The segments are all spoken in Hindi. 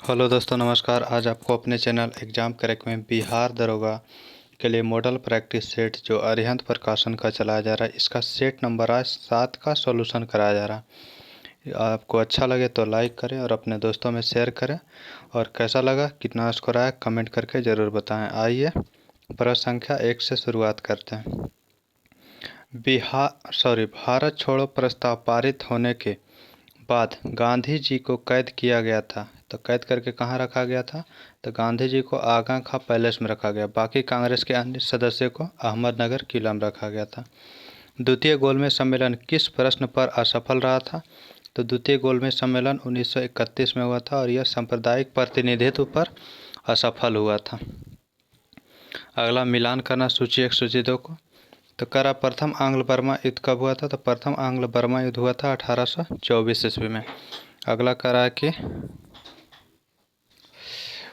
हेलो दोस्तों, नमस्कार। आज आपको अपने चैनल एग्ज़ाम क्रैक में बिहार दरोगा के लिए मॉडल प्रैक्टिस सेट जो अरिहंत प्रकाशन का चलाया जा रहा है, इसका सेट नंबर आज 7 का सॉल्यूशन कराया जा रहा है। आपको अच्छा लगे तो लाइक करें और अपने दोस्तों में शेयर करें। और कैसा लगा, कितना स्कोर आया, कमेंट करके ज़रूर बताएं। आइए प्रश्न संख्या 1 से शुरुआत करते हैं। भारत छोड़ो प्रस्ताव पारित होने के बाद गांधी जी को कैद किया गया था। तो कैद करके कहाँ रखा गया था? तो गांधी जी को आगा खां पैलेस में रखा गया। बाकी कांग्रेस के अन्य सदस्यों को अहमदनगर किला में रखा गया था। द्वितीय गोलमेज सम्मेलन किस प्रश्न पर असफल रहा था? तो द्वितीय गोलमेज सम्मेलन 1931 में हुआ था और यह सांप्रदायिक प्रतिनिधित्व पर असफल हुआ था। अगला, मिलान करना सूची 1 सूची 2 को। तो करा प्रथम आंग्ल बर्मा युद्ध कब हुआ था? तो प्रथम आंग्ल बर्मा युद्ध हुआ था 1824 ईस्वी में। अगला करा कि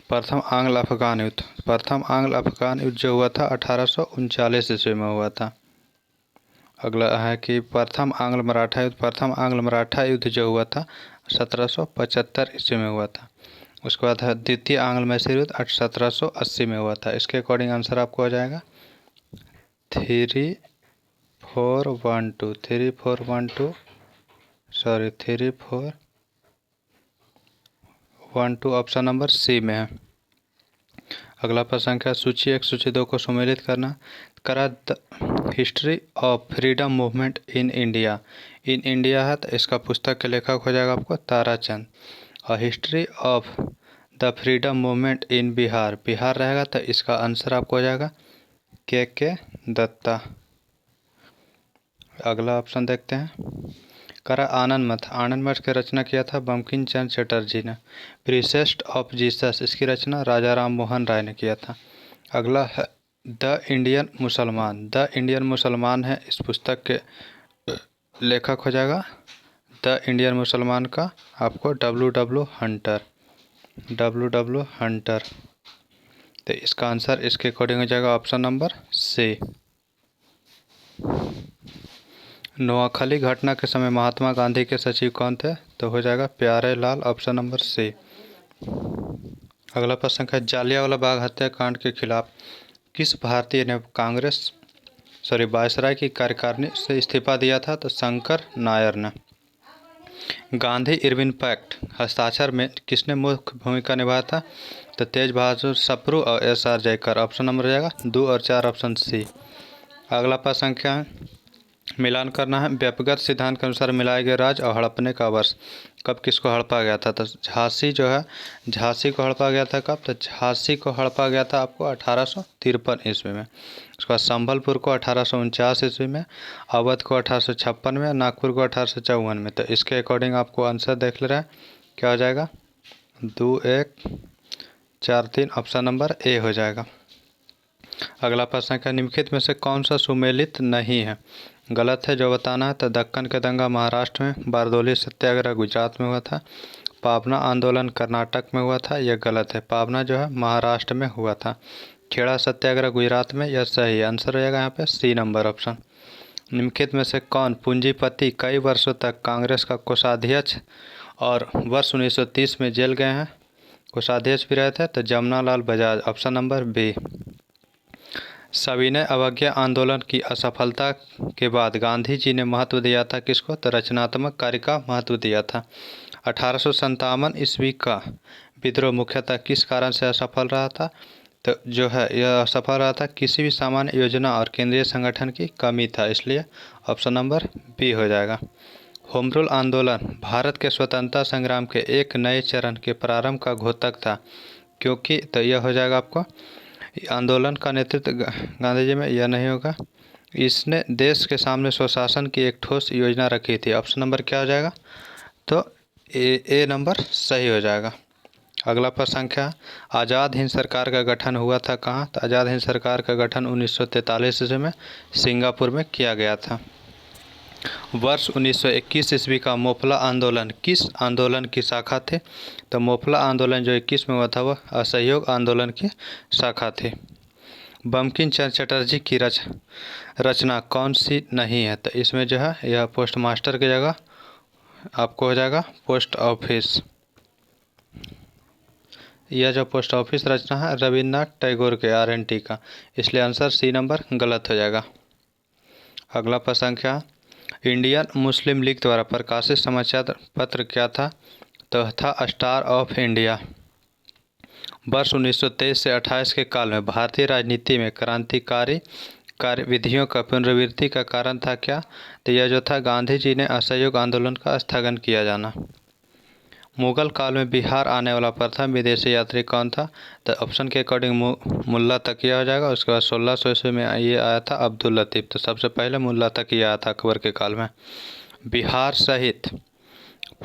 प्रथम आंग्ल अफगान युद्ध। प्रथम आंग्ल अफगान युद्ध जो हुआ था 1839 ईस्वी में हुआ था। अगला है कि प्रथम आंग्ल मराठा युद्ध। प्रथम आंग्ल मराठा युद्ध जो हुआ था 1775 ईस्वी में हुआ था। उसके बाद है द्वितीय आंग्ल मैसूर युद्ध 1780 में हुआ था। इसके अकॉर्डिंग आंसर आपको आ जाएगा 3412 ऑप्शन नंबर सी में है। अगला प्रश्न संख्या सूची 1 सूची 2 को सम्मिलित करना। करा the history of freedom movement in India. In India है तो इसका पुस्तक के लेखक हो जाएगा आपको ताराचंद। और history of the freedom movement in Bihar, Bihar रहेगा तो इसका आंसर आपको हो जाएगा के दत्ता। अगला ऑप्शन देखते हैं। करा आनंद मठ। आनंद मठ की रचना किया था बंकिम चंद्र चटर्जी ने। प्रीसेस्ट ऑफ जीसस, इसकी रचना राजा राम मोहन राय ने किया था। अगला है द इंडियन मुसलमान। द इंडियन मुसलमान है इस पुस्तक के लेखक हो जाएगा द इंडियन मुसलमान का आपको डब्ल्यू हंटर। तो इसका आंसर इसके अकॉर्डिंग हो जाएगा ऑप्शन नंबर सी। नोआखली घटना के समय महात्मा गांधी के सचिव कौन थे? तो हो जाएगा प्यारे लाल, ऑप्शन नंबर सी। अगला प्रश्न है जालियांवाला बाग हत्याकांड के खिलाफ किस भारतीय ने वायसराय की कार्यकारिणी से इस्तीफा दिया था? तो शंकर नायर ने। गांधी इरविन पैक्ट हस्ताक्षर में किसने मुख्य भूमिका निभाया था? तो तेज बहादुर सप्रू और SR जयकर, ऑप्शन नंबर हो जाएगा 2 और 4, ऑप्शन सी। अगला प्रश्न संख्या है मिलान करना है। व्यक्तिगत सिद्धांत के अनुसार मिलाए गए राज्य और हड़पने का वर्ष कब किसको हड़पा गया था? तो झांसी जो है, झांसी को हड़पा गया था कब? तो झांसी को हड़पा गया था आपको 1853 ईस्वी में। उसके बाद संबलपुर को 1849 ईस्वी में, अवध को 1856 में, नागपुर को 1854 में। तो इसके अकॉर्डिंग आपको आंसर देख ले रहा है, क्या हो जाएगा 2 1 4 3, ऑप्शन नंबर ए हो जाएगा। अगला प्रश्न है निम्नलिखित में से कौन सा सुमेलित नहीं है? गलत है जो बताना है। तो दक्कन का दंगा महाराष्ट्र में, बारदोली सत्याग्रह गुजरात में हुआ था, पावना आंदोलन कर्नाटक में हुआ था, यह गलत है। पावना जो है महाराष्ट्र में हुआ था, खेड़ा सत्याग्रह गुजरात में, यह सही आंसर हो जाएगा यहाँ पे सी नंबर ऑप्शन। निम्नलिखित में से कौन पूंजीपति कई वर्षों तक कांग्रेस का कोषाध्यक्ष और वर्ष 1930 में जेल गए हैं, कोषाध्यक्ष भी रहे थे? तो Jamnalal Bajaj, option number B. सविनय अवज्ञा आंदोलन की असफलता के बाद गांधी जी ने महत्व दिया था किसको? तो रचनात्मक कार्य का महत्व दिया था। 1857 ईस्वी का विद्रोह मुख्यतः किस कारण से असफल रहा था? तो जो है यह असफल रहा था किसी भी सामान्य योजना और केंद्रीय संगठन की कमी था, इसलिए ऑप्शन नंबर बी हो जाएगा। होम रूल आंदोलन भारत के स्वतंत्रता संग्राम के एक नए चरण के प्रारंभ का घोतक था, क्योंकि तो यह हो जाएगा आपको आंदोलन का नेतृत्व गांधी जी में, यह नहीं होगा। इसने देश के सामने स्वशासन की एक ठोस योजना रखी थी, ऑप्शन नंबर क्या हो जाएगा? तो ए नंबर सही हो जाएगा। अगला प्रश्न संख्या आज़ाद हिंद सरकार का गठन हुआ था कहाँ? तो आज़ाद हिंद सरकार का गठन 1943 ईस्वी में सिंगापुर में किया गया था। वर्ष 1921 ईस्वी का मोफला आंदोलन किस आंदोलन की शाखा थे? तो मोफला आंदोलन जो 21 में हुआ था वह असहयोग आंदोलन की शाखा थी। बंकिम चंद्र चटर्जी की रचना कौन सी नहीं है? तो इसमें जो है यह पोस्ट मास्टर की जगह आपको हो जाएगा पोस्ट ऑफिस। यह जो पोस्ट ऑफिस रचना है रविन्द्रनाथ टैगोर के RNT का, इसलिए आंसर सी नंबर गलत हो जाएगा। अगला प्रश्न क्या, इंडियन मुस्लिम लीग द्वारा प्रकाशित समाचार पत्र क्या था? तो था स्टार ऑफ इंडिया। वर्ष 1923 से 28 के काल में भारतीय राजनीति में क्रांतिकारी कार्यविधियों का पुनरावृत्ति का कारण था क्या? तो यह जो था गांधी जी ने असहयोग आंदोलन का स्थगन किया जाना। मुगल काल में बिहार आने वाला प्रथम विदेशी यात्री कौन था? तो ऑप्शन के अकॉर्डिंग मुल्ला तकिया हो जाएगा। उसके बाद 1600 ईस्वी में ये आया था अब्दुल लतीफ़। तो सबसे पहले मुल्ला तकिया आया था अकबर के काल में। बिहार सहित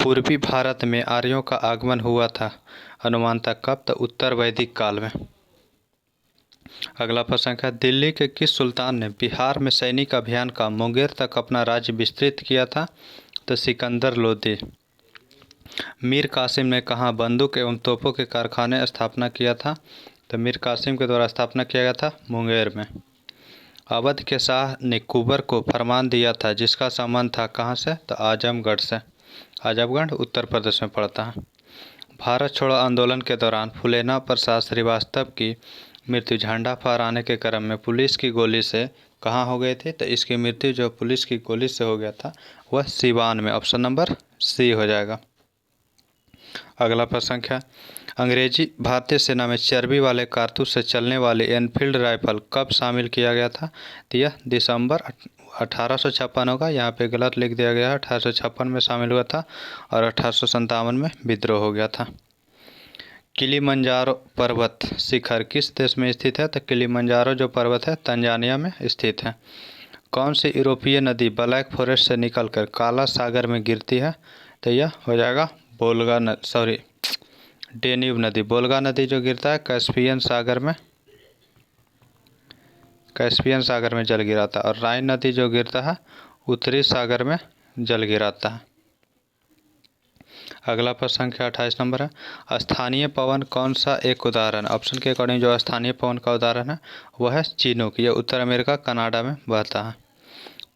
पूर्वी भारत में आर्यों का आगमन हुआ था अनुमानतः कब? तो उत्तर वैदिक काल में। अगला प्रश्न है, दिल्ली के किस सुल्तान ने बिहार में सैनिक अभियान का मुंगेर तक अपना राज्य विस्तृत किया था? तो सिकंदर लोदी। मीर कासिम ने कहाँ बंदूक एवं तोपों के कारखाने स्थापना किया था? तो मीर कासिम के द्वारा स्थापना किया गया था मुंगेर में। अवध के शाह ने कुबर को फरमान दिया था जिसका संबंध था कहाँ से? तो आजमगढ़ से। आजमगढ़ उत्तर प्रदेश में पड़ता है। भारत छोड़ो आंदोलन के दौरान फुलेना प्रसाद श्रीवास्तव की मृत्यु झंडा फहराने के क्रम में पुलिस की गोली से कहाँ हो गई थी? तो इसकी मृत्यु जो पुलिस की गोली से हो गया था वह सिवान में। ऑप्शन नंबर सी हो जाएगा। अगला प्रश्न है, अंग्रेजी भारतीय सेना में चर्बी वाले कारतूस से चलने वाली एनफील्ड राइफल कब शामिल किया गया था? तो यह दिसंबर 1856 होगा। यहाँ पे गलत लिख दिया गया है, 1856 में शामिल हुआ था और 1857 में विद्रोह हो गया था। किलिमंजारो पर्वत शिखर किस देश में स्थित है? तो किलिमंजारो जो पर्वत है तंजानिया में स्थित है। कौन सी यूरोपीय नदी ब्लैक फॉरेस्ट से निकलकर काला सागर में गिरती है? तो यह हो जाएगा डेन्यूब नदी। बोल्गा नदी जो गिरता है कैस्पियन सागर में जल गिराता है और राइन नदी जो गिरता है उत्तरी सागर में जल गिराता है। अगला प्रश्न क्या 28 नंबर है, स्थानीय पवन कौन सा एक उदाहरण? ऑप्शन के अकॉर्डिंग जो स्थानीय पवन का उदाहरण है वह है चिनूक। यह उत्तर अमेरिका कनाडा में बहता है।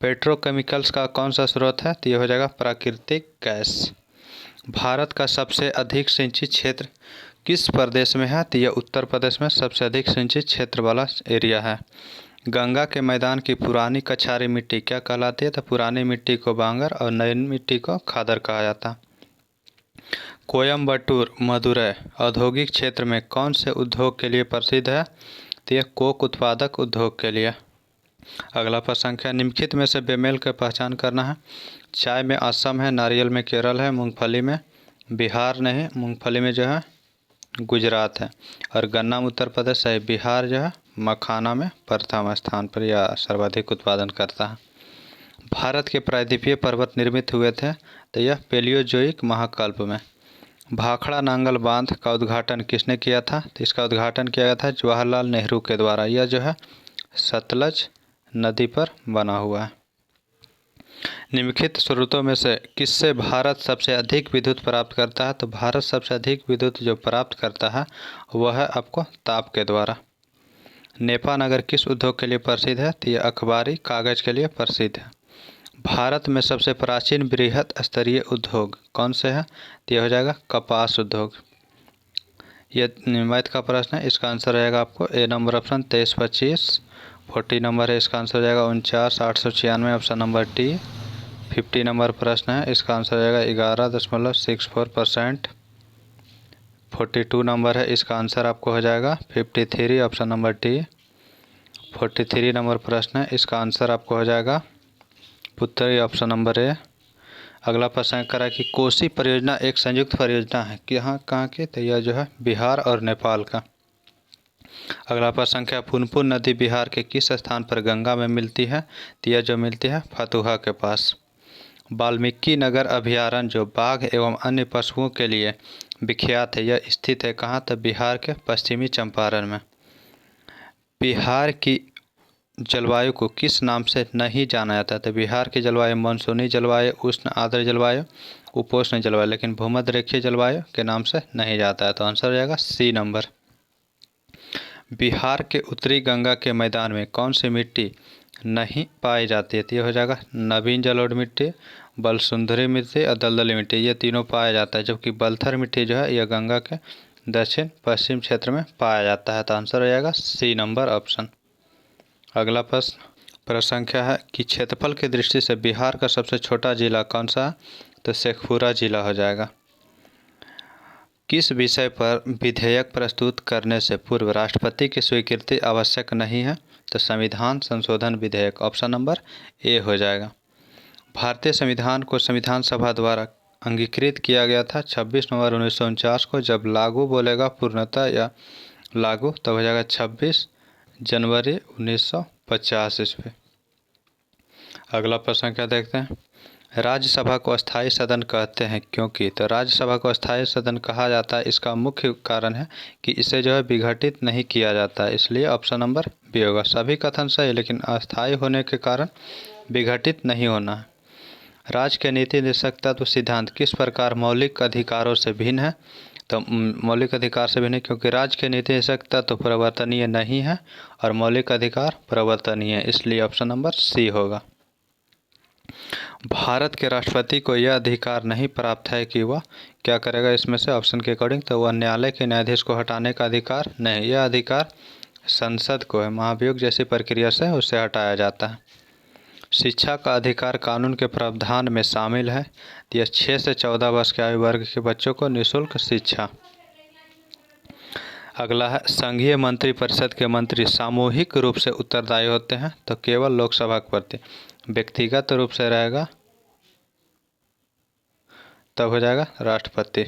पेट्रोकेमिकल्स का कौन सा स्रोत है? तो यह हो जाएगा प्राकृतिक गैस। भारत का सबसे अधिक सिंचित क्षेत्र किस प्रदेश में है? तो यह उत्तर प्रदेश में सबसे अधिक सिंचित क्षेत्र वाला एरिया है। गंगा के मैदान की पुरानी कछारी मिट्टी क्या कहलाती है? तो पुरानी मिट्टी को बांगर और नई मिट्टी को खादर कहा जाता। कोयम्बटूर मदुरै औद्योगिक क्षेत्र में कौन से उद्योग के लिए प्रसिद्ध है? तो यह कोक उत्पादक उद्योग के लिए। अगला प्रश्न है, निम्नलिखित में से बेमेल की पहचान करना है। चाय में असम है, नारियल में केरल है, मूंगफली में बिहार नहीं, मूंगफली में जो है गुजरात है और गन्ना में उत्तर प्रदेश है। बिहार जो है मखाना में प्रथम स्थान पर या सर्वाधिक उत्पादन करता है। भारत के प्रायद्वीपीय पर्वत निर्मित हुए थे? तो यह पेलियोजोइक महाकल्प में। भाखड़ा नांगल बांध का उद्घाटन किसने किया था? तो इसका उद्घाटन किया गया था जवाहरलाल नेहरू के द्वारा। यह जो है सतलज नदी पर बना हुआ है। निम्नलिखित स्रोतों में से किससे भारत सबसे अधिक विद्युत प्राप्त करता है? तो भारत सबसे अधिक विद्युत जो प्राप्त करता है वह है आपको ताप के द्वारा। नेपा नगर किस उद्योग के लिए प्रसिद्ध है? तो यह अखबारी कागज के लिए प्रसिद्ध है। भारत में सबसे प्राचीन बृहत स्तरीय उद्योग कौन से है? तो यह हो जाएगा कपास उद्योग। यह मैथ का प्रश्न है, इसका आंसर रहेगा आपको ए नंबर ऑप्शन 2325। 40 नंबर है, इसका आंसर हो जाएगा 49,896 ऑप्शन नंबर टी। 50 नंबर प्रश्न है, इसका आंसर हो जाएगा 11.64%। 42 नंबर है, इसका आंसर आपको हो जाएगा 53 ऑप्शन नंबर टी। 43 नंबर प्रश्न है, इसका आंसर आपको हो जाएगा उत्तरी ऑप्शन नंबर ए। अगला प्रश्न करा कि कोसी परियोजना एक संयुक्त परियोजना है कि यहाँ कहाँ की? तो यह जो है बिहार और नेपाल का। अगला प्रश्न है, पुनपुन नदी बिहार के किस स्थान पर गंगा में मिलती है? तो यह जो मिलती है फतुहा के पास। वाल्मीकि नगर अभयारण्य जो बाघ एवं अन्य पशुओं के लिए विख्यात है, यह स्थित है कहाँ? तो बिहार के पश्चिमी चंपारण में। बिहार की जलवायु को किस नाम से नहीं जाना जाता? तो बिहार की जलवायु मानसूनी जलवायु, उष्ण आर्द्र जलवायु, उपोष्ण जलवायु, लेकिन भूमध्य रेखीय जलवायु के नाम से नहीं जाता है। तो आंसर हो जाएगा सी नंबर। बिहार के उत्तरी गंगा के मैदान में कौन सी मिट्टी नहीं पाई जाती है? तो ये हो जाएगा नवीन जलोढ़ मिट्टी, बलसुंधरी मिट्टी और दलदली मिट्टी, ये तीनों पाया जाता है। जबकि बलथर मिट्टी जो है यह गंगा के दक्षिण पश्चिम क्षेत्र में पाया जाता है। तो आंसर हो जाएगा सी नंबर ऑप्शन। अगला प्रश्न संख्या है कि क्षेत्रफल की दृष्टि से बिहार का सबसे छोटा जिला कौन सा है? तो शेखपुरा जिला हो जाएगा। किस विषय पर विधेयक प्रस्तुत करने से पूर्व राष्ट्रपति की स्वीकृति आवश्यक नहीं है? तो संविधान संशोधन विधेयक, ऑप्शन नंबर ए हो जाएगा। भारतीय संविधान को संविधान सभा द्वारा अंगीकृत किया गया था 26 नवंबर 1949 को। जब लागू बोलेगा पूर्णतः या लागू, तब हो जाएगा 26 जनवरी 1950 ईस्वी। अगला प्रश्न क्या देखते हैं? राज्यसभा को अस्थायी सदन कहते हैं क्योंकि? तो राज्यसभा को अस्थायी सदन कहा जाता है, इसका मुख्य कारण है कि इसे जो है विघटित नहीं किया जाता है, इसलिए ऑप्शन नंबर बी होगा। सभी कथन सही, लेकिन अस्थायी होने के कारण विघटित नहीं होना है। राज्य के नीति निर्देशक तत्व सिद्धांत किस प्रकार मौलिक अधिकारों से भिन्न है? तो मौलिक अधिकार से भिन्न है क्योंकि राज्य के नीति निर्देशक तत्व परिवर्तनीय नहीं है और मौलिक अधिकार परिवर्तनीय है, इसलिए ऑप्शन नंबर सी होगा। भारत के राष्ट्रपति को यह अधिकार नहीं प्राप्त है कि वह क्या करेगा इसमें से, ऑप्शन के अकॉर्डिंग तो वह न्यायालय के न्यायाधीश को हटाने का अधिकार नहीं, यह अधिकार संसद को है। महाभियोग जैसी प्रक्रिया से उसे हटाया जाता है। शिक्षा का अधिकार कानून के प्रावधान में शामिल है। यह 6 से 14 वर्ष के आयु वर्ग के बच्चों को निःशुल्क शिक्षा। अगला है संघीय मंत्रिपरिषद के मंत्री सामूहिक रूप से उत्तरदायी होते हैं। तो केवल लोकसभा के प्रति, व्यक्तिगत रूप से रहेगा तब हो जाएगा राष्ट्रपति।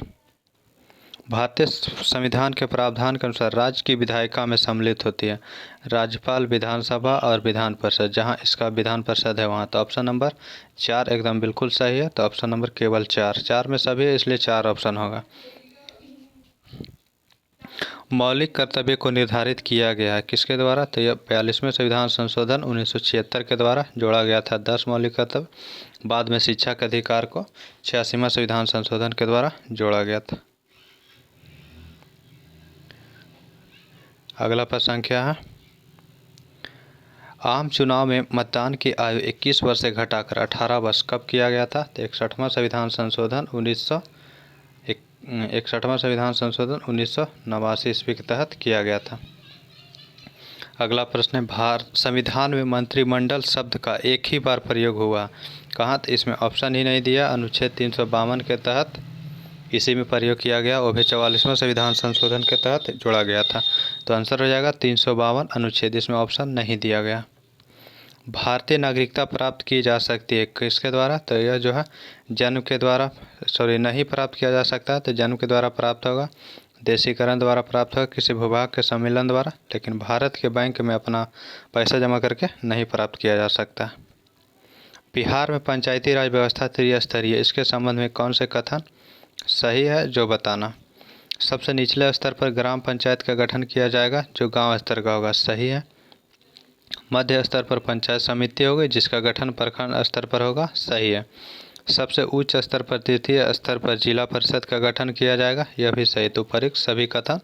भारतीय संविधान के प्रावधान के अनुसार राज्य की विधायिका में सम्मिलित होती है राज्यपाल, विधानसभा और विधान परिषद। जहां इसका विधान परिषद है वहां। तो ऑप्शन नंबर 4 एकदम बिल्कुल सही है। तो ऑप्शन नंबर केवल 4 में सभी है, इसलिए 4 ऑप्शन होगा। मौलिक कर्तव्य को निर्धारित किया गया है किसके द्वारा? तो यह 42वें संविधान संशोधन 1976 के द्वारा जोड़ा गया था 10 मौलिक कर्तव्य। बाद में शिक्षा के अधिकार को 86वां संविधान संशोधन के द्वारा जोड़ा गया था। अगला प्रश्न संख्या है आम चुनाव में मतदान की आयु 21 वर्ष से घटाकर 18 वर्ष कब किया गया था? तो 61वां संविधान संशोधन 1989 ईस्वी के तहत किया गया था। अगला प्रश्न है संविधान में मंत्रिमंडल शब्द का एक ही बार प्रयोग हुआ कहाँ? तो इसमें ऑप्शन ही नहीं दिया। अनुच्छेद 352 के तहत इसी में प्रयोग किया गया, वो भी 44वां संविधान संशोधन के तहत जोड़ा गया था। तो आंसर हो जाएगा 352 अनुच्छेद, इसमें ऑप्शन नहीं दिया गया। भारतीय नागरिकता प्राप्त की जा सकती है किसके द्वारा? तो यह जो है जन्म के द्वारा, नहीं प्राप्त किया जा सकता, तो जन्म के द्वारा प्राप्त होगा, देशीकरण द्वारा प्राप्त होगा, किसी भूभाग के सम्मेलन द्वारा, लेकिन भारत के बैंक में अपना पैसा जमा करके नहीं प्राप्त किया जा सकता। बिहार में पंचायती राज व्यवस्था त्रिस्तरीय, इसके संबंध में कौन से कथन सही है जो बताना? सबसे निचले स्तर पर ग्राम पंचायत का गठन किया जाएगा जो गांव स्तर का होगा, सही है। मध्य स्तर पर पंचायत समिति होगी जिसका गठन प्रखंड स्तर पर होगा, सही है। सबसे उच्च स्तर पर तृतीय स्तर पर जिला परिषद का गठन किया जाएगा, यह भी सही। तो उपरोक्त सभी कथन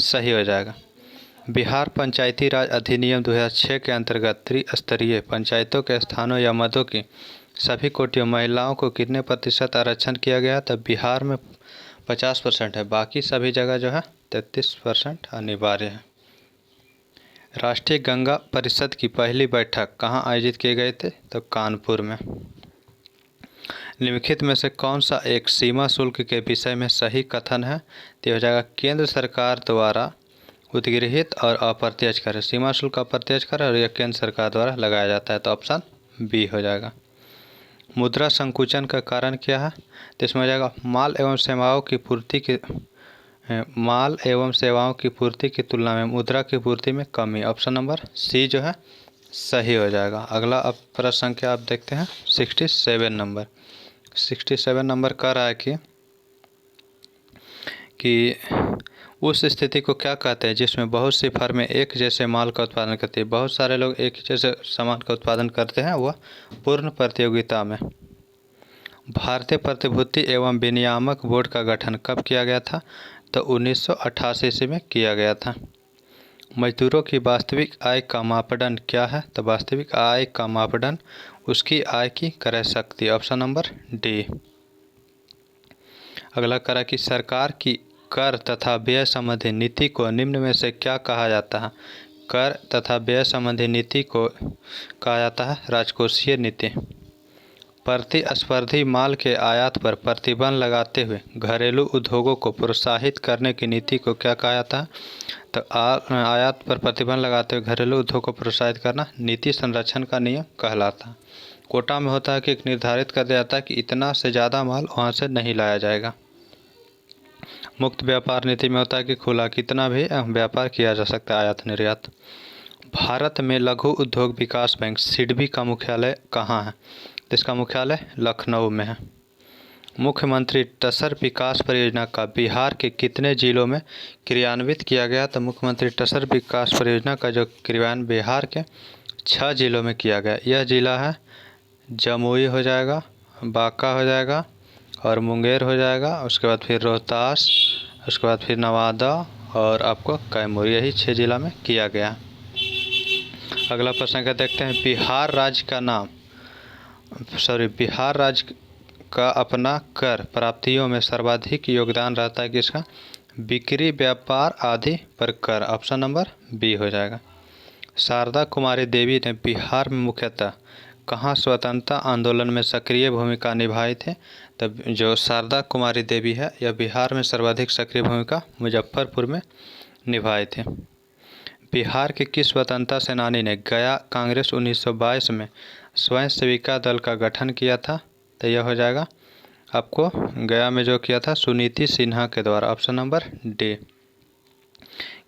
सही हो जाएगा। बिहार पंचायती राज अधिनियम 2006 के अंतर्गत त्रिस्तरीय पंचायतों के स्थानों या मदों की सभी कोटियों महिलाओं को कितने प्रतिशत आरक्षण किया गया? तब बिहार में 50% है, बाकी सभी जगह जो है 33% अनिवार्य है। राष्ट्रीय गंगा परिषद की पहली बैठक कहाँ आयोजित किए गए थे? तो कानपुर में। निम्नलिखित में से कौन सा एक सीमा शुल्क के विषय में सही कथन है? तो हो जाएगा केंद्र सरकार द्वारा उद्गृहित और अप्रत्यक्ष कर। सीमा शुल्क अप्रत्यक्ष कर और यह केंद्र सरकार द्वारा लगाया जाता है, तो ऑप्शन बी हो जाएगा। मुद्रा संकुचन का कारण क्या है? तो इसमें हो जाएगा माल एवं सेवाओं की पूर्ति की तुलना में मुद्रा की पूर्ति में कमी, ऑप्शन नंबर सी जो है सही हो जाएगा। अगला अब प्रश्न संख्या आप देखते हैं 67 नंबर कह रहा है कि उस स्थिति को क्या कहते हैं जिसमें बहुत सी फर्में एक जैसे माल का उत्पादन करती है। बहुत सारे लोग एक जैसे सामान का उत्पादन करते हैं, वह पूर्ण प्रतियोगिता में। भारतीय प्रतिभूति एवं विनियामक बोर्ड का गठन कब किया गया था? तो 1988 ईस्वी में किया गया था। मजदूरों की वास्तविक आय का मापदंड क्या है? तो वास्तविक आय का मापदंड उसकी आय की क्रय शक्ति, ऑप्शन नंबर डी। अगला करा कि सरकार की कर तथा व्यय संबंधी नीति को निम्न में से क्या कहा जाता है? कर तथा व्यय संबंधी नीति को कहा जाता है राजकोषीय नीति। प्रतिस्पर्धी माल के आयात पर प्रतिबंध लगाते हुए घरेलू उद्योगों को प्रोत्साहित करने की नीति को क्या कहा जाता है? तो आयात पर प्रतिबंध लगाते हुए घरेलू उद्योग को प्रोत्साहित करना नीति संरक्षण का नियम कहलाता है। कोटा में होता है कि एक निर्धारित कर दिया जाता है कि इतना से ज़्यादा माल वहाँ से नहीं लाया जाएगा। मुक्त व्यापार नीति में होता है कि खुला कितना भी व्यापार किया जा सकता है, आयात निर्यात। भारत में लघु उद्योग विकास बैंक सिडबी का मुख्यालय कहाँ है? इसका मुख्यालय लखनऊ में है। मुख्यमंत्री टसर विकास परियोजना का बिहार के कितने जिलों में क्रियान्वित किया गया? तो मुख्यमंत्री टसर विकास परियोजना का जो क्रियान्वयन बिहार के 6 जिलों में किया गया। यह जिला है जमुई हो जाएगा, बांका हो जाएगा और मुंगेर हो जाएगा, उसके बाद फिर रोहतास, उसके बाद फिर नवादा और आपको कैमूर, यही 6 जिला में किया गया। अगला प्रश्न का देखते हैं। बिहार राज्य का अपना कर प्राप्तियों में सर्वाधिक योगदान रहता है किसका? बिक्री, व्यापार आदि पर कर। ऑप्शन नंबर बी हो जाएगा। शारदा कुमारी देवी ने बिहार में मुख्यतः कहाँ स्वतंत्रता आंदोलन में सक्रिय भूमिका निभाई थे? तब जो शारदा कुमारी देवी है यह बिहार में सर्वाधिक सक्रिय भूमिका मुजफ्फरपुर में निभाए थे। बिहार के किस स्वतंत्रता सेनानी ने गया कांग्रेस 1922 में स्वयं सेविका दल का गठन किया था? तो यह हो जाएगा आपको गया में जो किया था सुनीति सिन्हा के द्वारा। Option number D.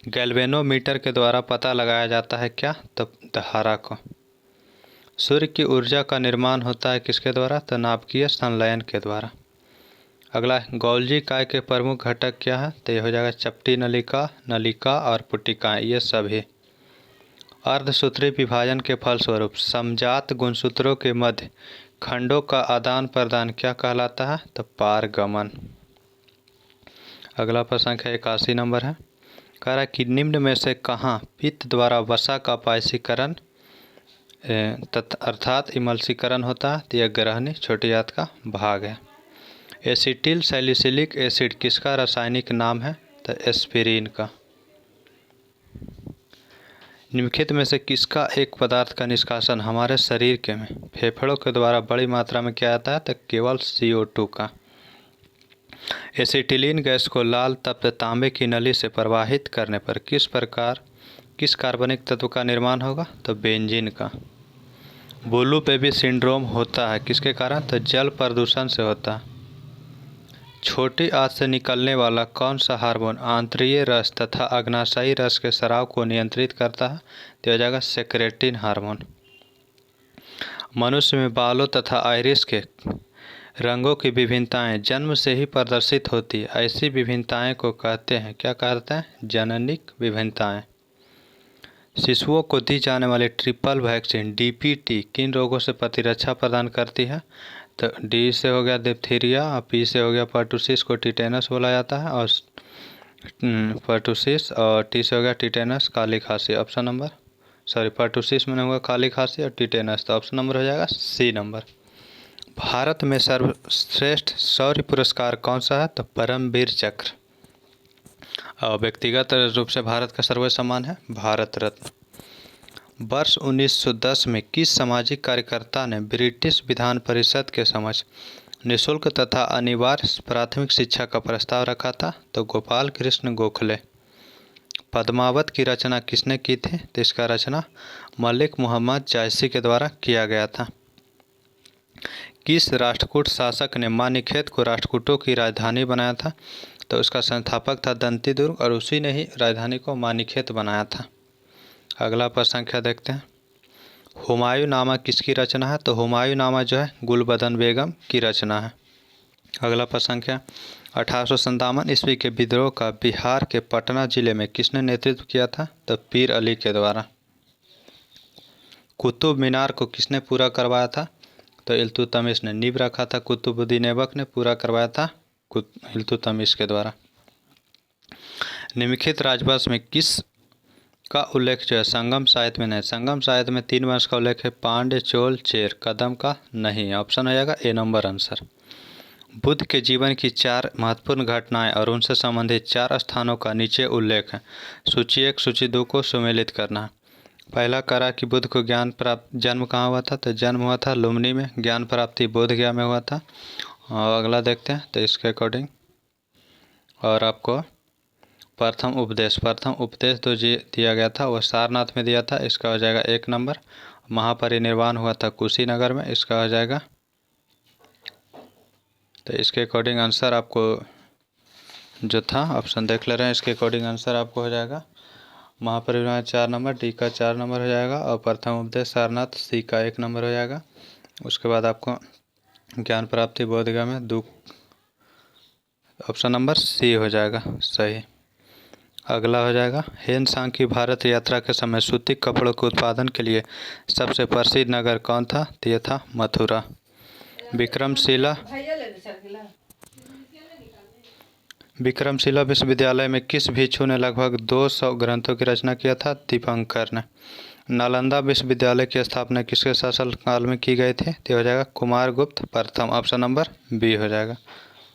गैल्वेनोमीटर के द्वारा पता लगाया जाता है क्या? तो धारा को। सूर्य की ऊर्जा का निर्माण होता है किसके द्वारा? तो नाभिकीय संलयन के द्वारा। अगला गोल्जी काय के प्रमुख घटक क्या है? तो यह हो जाएगा चपटी नलिका और पुटिकाएँ, ये सभी। अर्धसूत्री विभाजन के फलस्वरूप समजात गुणसूत्रों के मध्य खंडों का आदान प्रदान क्या कहलाता है? तो पारगमन। अगला प्रश्न है 81 नंबर है। कह रहा है कि निम्न में से कहाँ पित्त द्वारा वसा का पायसीकरण अर्थात इमल्सीकरण होता है? तो यह ग्रहणी छोटी जात का भाग है। एसिटिल सैलिसिलिक एसिड किसका रासायनिक नाम है? तो एस्पिरिन का। निम्नलिखित में से किसका एक पदार्थ का निष्कासन हमारे शरीर के में फेफड़ों के द्वारा बड़ी मात्रा में किया जाता है? तो केवल CO2 का। एसिटिलीन गैस को लाल तप्त तांबे की नली से प्रवाहित करने पर किस कार्बनिक तत्व का निर्माण होगा? तो बेंजीन का। ब्लू बेबी सिंड्रोम होता है किसके कारण? तो जल प्रदूषण से होता है। छोटी आंत से निकलने वाला कौन सा हार्मोन आंतरीय रस तथा अग्नाशयी रस के स्राव को नियंत्रित करता है? तो हो जाएगा सेक्रेटिन हार्मोन। मनुष्य में बालों तथा आइरिस के रंगों की विभिन्नताएं जन्म से ही प्रदर्शित होती है। ऐसी विभिन्नताएं को कहते हैं क्या? कहते हैं जननिक विभिन्नताएं। शिशुओं को दी जाने वाली ट्रिपल वैक्सीन DPT किन रोगों से प्रतिरक्षा प्रदान करती है? तो डी से हो गया डिप्थीरिया, पी से हो गया पर्टुसिस को टिटेनस बोला जाता है, और पर्टुसिस, और टी से हो गया टिटेनस काली खांसी। ऑप्शन नंबर पर्टुसिस में होगा काली खांसी और टिटेनस, तो ऑप्शन नंबर हो जाएगा सी नंबर। भारत में सर्वश्रेष्ठ शौर्य पुरस्कार कौन सा है? तो परमवीर चक्र। और व्यक्तिगत रूप से भारत का सर्वोच्च सम्मान है भारत रत्न। वर्ष 1910 में किस सामाजिक कार्यकर्ता ने ब्रिटिश विधान परिषद के समक्ष निःशुल्क तथा अनिवार्य प्राथमिक शिक्षा का प्रस्ताव रखा था? तो गोपाल कृष्ण गोखले। पद्मावत की रचना किसने की थी? तो इसका रचना मलिक मोहम्मद जायसी के द्वारा किया गया था। किस राष्ट्रकूट शासक ने मानीखेत को राष्ट्रकूटों की राजधानी बनाया था? तो उसका संस्थापक था दंती दुर्ग और उसी ने ही राजधानी को मानीखेत बनाया था। अगला प्रश्न देखते हैं। हुमायूं नामा किसकी रचना है? तो हुमायूं नामा जो है गुलबदन बेगम की रचना है। अगला प्रश्न है 1857 ईस्वी के विद्रोह का बिहार के पटना जिले में किसने नेतृत्व किया था? तो पीर अली के द्वारा। कुतुब मीनार को किसने पूरा करवाया था? तो इल्तुतमिश ने। नींव रखा था कुतुबुद्दीन ऐबक ने, पूरा करवाया था इल्तुतमिश के द्वारा। निम्नलिखित राजवंश में किस का उल्लेख जो है संगम साहित्य में नहीं? संगम साहित्य में 3 वंश का उल्लेख है, पांड्य, चोल, चेर। कदम का नहीं है। ऑप्शन हो जाएगा ए नंबर आंसर। बुद्ध के जीवन की 4 महत्वपूर्ण घटनाएं और उनसे संबंधित 4 स्थानों का नीचे उल्लेख है। सूची 1 सूची 2 को सुमेलित करना है। पहला करा कि बुद्ध को ज्ञान प्राप्त जन्म कहाँ हुआ था, तो जन्म हुआ था लुम्बिनी में। ज्ञान प्राप्ति बोध गया में हुआ था। और अगला देखते हैं तो इसके अकॉर्डिंग। और आपको प्रथम उपदेश जो दिया गया था वो सारनाथ में दिया था, इसका हो जाएगा 1 नंबर। महापरिनिर्वाण हुआ था कुशीनगर में, इसका हो जाएगा। तो इसके अकॉर्डिंग आंसर आपको जो था ऑप्शन देख ले रहे हैं, इसके अकॉर्डिंग आंसर आपको हो जाएगा महापरिनिर्वाण 4 नंबर, डी का 4 नंबर हो जाएगा। और प्रथम उपदेश सारनाथ, सी का 1 नंबर हो जाएगा। उसके बाद आपको ज्ञान प्राप्ति बोधगया में ऑप्शन नंबर सी हो जाएगा सही। अगला हो जाएगा हेन सांग की भारत यात्रा के समय सूती कपड़ों के उत्पादन के लिए सबसे प्रसिद्ध नगर कौन था, तो ये था मथुरा। विक्रमशिला विश्वविद्यालय में किस भिक्षु ने लगभग 200 ग्रंथों की रचना किया था, दीपंकर ने। नालंदा विश्वविद्यालय की स्थापना किसके शासनकाल में की गई थी, तो हो जाएगा कुमारगुप्त प्रथम, ऑप्शन नंबर बी हो जाएगा।